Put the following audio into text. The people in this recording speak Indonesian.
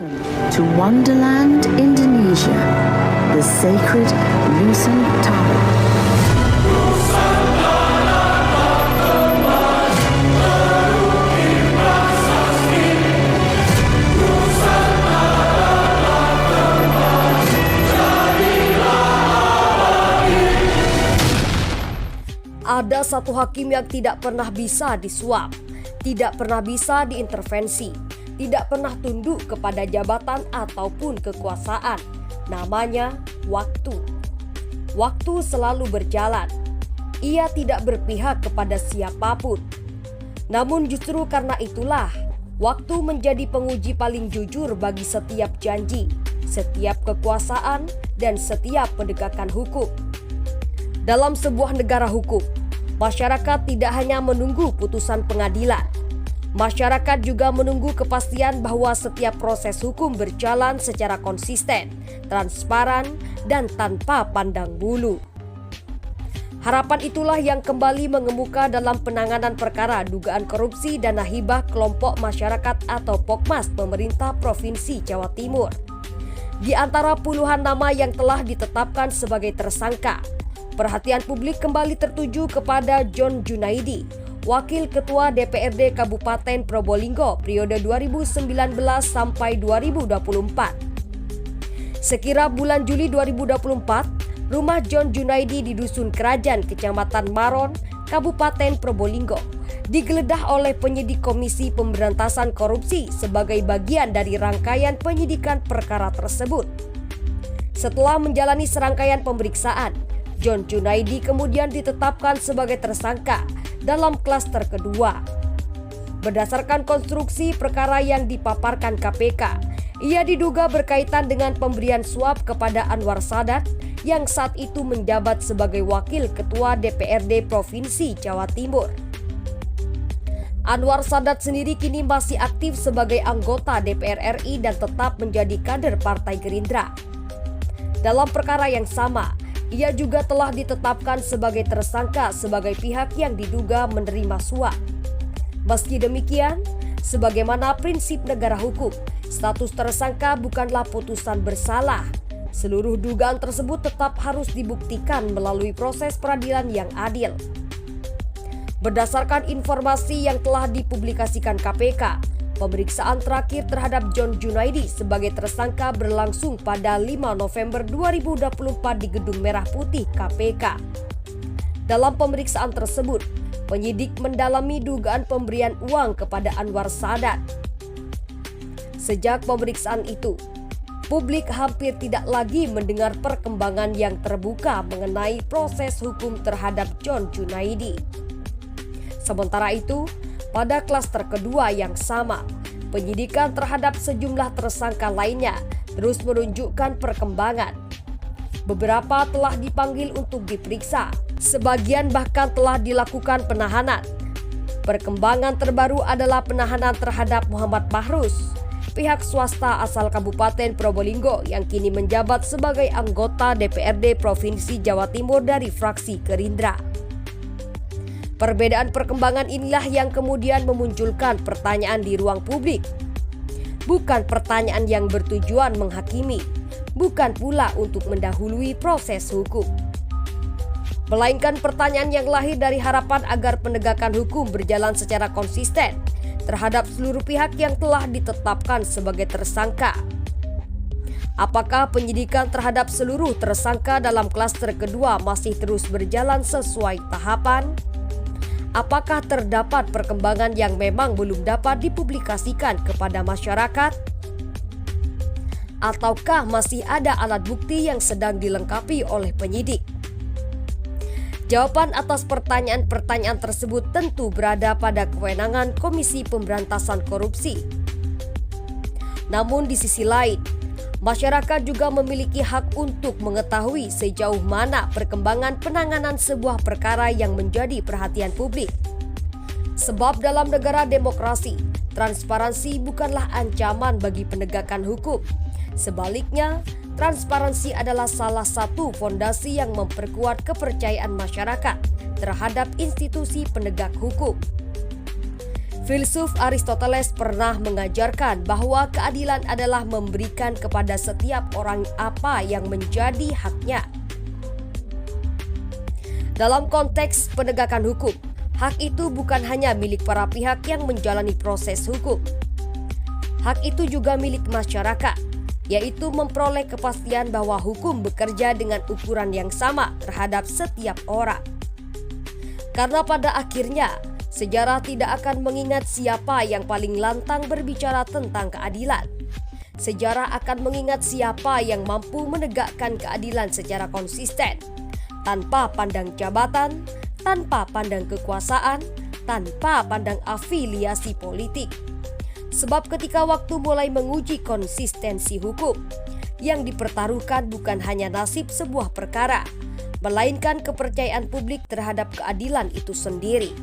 Welcome to Wonderland, Indonesia, the sacred Nusantara. Ada satu hakim yang tidak pernah bisa disuap, tidak pernah bisa diintervensi, tidak pernah tunduk kepada jabatan ataupun kekuasaan. Namanya waktu. Waktu selalu berjalan. Ia tidak berpihak kepada siapapun. Namun justru karena itulah, waktu menjadi penguji paling jujur bagi setiap janji, setiap kekuasaan, dan setiap penegakan hukum. Dalam sebuah negara hukum, masyarakat tidak hanya menunggu putusan pengadilan. Masyarakat juga menunggu kepastian bahwa setiap proses hukum berjalan secara konsisten, transparan, dan tanpa pandang bulu. Harapan itulah yang kembali mengemuka dalam penanganan perkara dugaan korupsi dana hibah kelompok masyarakat atau Pokmas pemerintah Provinsi Jawa Timur. Di antara puluhan nama yang telah ditetapkan sebagai tersangka, perhatian publik kembali tertuju kepada John Junaidi, Wakil Ketua DPRD Kabupaten Probolinggo periode 2019 sampai 2024. Sekira bulan Juli 2024, rumah John Junaidi di Dusun Kerajaan, Kecamatan Maron, Kabupaten Probolinggo, digeledah oleh penyidik Komisi Pemberantasan Korupsi sebagai bagian dari rangkaian penyidikan perkara tersebut. Setelah menjalani serangkaian pemeriksaan, John Junaidi kemudian ditetapkan sebagai tersangka dalam klaster kedua. Berdasarkan konstruksi perkara yang dipaparkan KPK, ia diduga berkaitan dengan pemberian suap kepada Anwar Sadat yang saat itu menjabat sebagai Wakil Ketua DPRD Provinsi Jawa Timur. Anwar Sadat sendiri kini masih aktif sebagai anggota DPR RI dan tetap menjadi kader Partai Gerindra. Dalam perkara yang sama, ia juga telah ditetapkan sebagai tersangka sebagai pihak yang diduga menerima suap. Meski demikian, sebagaimana prinsip negara hukum, status tersangka bukanlah putusan bersalah. Seluruh dugaan tersebut tetap harus dibuktikan melalui proses peradilan yang adil. Berdasarkan informasi yang telah dipublikasikan KPK, pemeriksaan terakhir terhadap John Junaidi sebagai tersangka berlangsung pada 5 November 2024 di Gedung Merah Putih KPK. Dalam pemeriksaan tersebut, penyidik mendalami dugaan pemberian uang kepada Anwar Sadat. Sejak pemeriksaan itu, publik hampir tidak lagi mendengar perkembangan yang terbuka mengenai proses hukum terhadap John Junaidi. Sementara itu, pada klaster kedua yang sama, penyidikan terhadap sejumlah tersangka lainnya terus menunjukkan perkembangan. Beberapa telah dipanggil untuk diperiksa, sebagian bahkan telah dilakukan penahanan. Perkembangan terbaru adalah penahanan terhadap Muhammad Mahrus, pihak swasta asal Kabupaten Probolinggo yang kini menjabat sebagai anggota DPRD Provinsi Jawa Timur dari fraksi Gerindra. Perbedaan perkembangan inilah yang kemudian memunculkan pertanyaan di ruang publik. Bukan pertanyaan yang bertujuan menghakimi, bukan pula untuk mendahului proses hukum. Melainkan pertanyaan yang lahir dari harapan agar penegakan hukum berjalan secara konsisten terhadap seluruh pihak yang telah ditetapkan sebagai tersangka. Apakah penyidikan terhadap seluruh tersangka dalam klaster kedua masih terus berjalan sesuai tahapan? Apakah terdapat perkembangan yang memang belum dapat dipublikasikan kepada masyarakat? Ataukah masih ada alat bukti yang sedang dilengkapi oleh penyidik? Jawaban atas pertanyaan-pertanyaan tersebut tentu berada pada kewenangan Komisi Pemberantasan Korupsi. Namun di sisi lain, masyarakat juga memiliki hak untuk mengetahui sejauh mana perkembangan penanganan sebuah perkara yang menjadi perhatian publik. Sebab dalam negara demokrasi, transparansi bukanlah ancaman bagi penegakan hukum. Sebaliknya, transparansi adalah salah satu fondasi yang memperkuat kepercayaan masyarakat terhadap institusi penegak hukum. Filsuf Aristoteles pernah mengajarkan bahwa keadilan adalah memberikan kepada setiap orang apa yang menjadi haknya. Dalam konteks penegakan hukum, hak itu bukan hanya milik para pihak yang menjalani proses hukum. Hak itu juga milik masyarakat, yaitu memperoleh kepastian bahwa hukum bekerja dengan ukuran yang sama terhadap setiap orang. Karena pada akhirnya, sejarah tidak akan mengingat siapa yang paling lantang berbicara tentang keadilan. Sejarah akan mengingat siapa yang mampu menegakkan keadilan secara konsisten, tanpa pandang jabatan, tanpa pandang kekuasaan, tanpa pandang afiliasi politik. Sebab ketika waktu mulai menguji konsistensi hukum, yang dipertaruhkan bukan hanya nasib sebuah perkara, melainkan kepercayaan publik terhadap keadilan itu sendiri.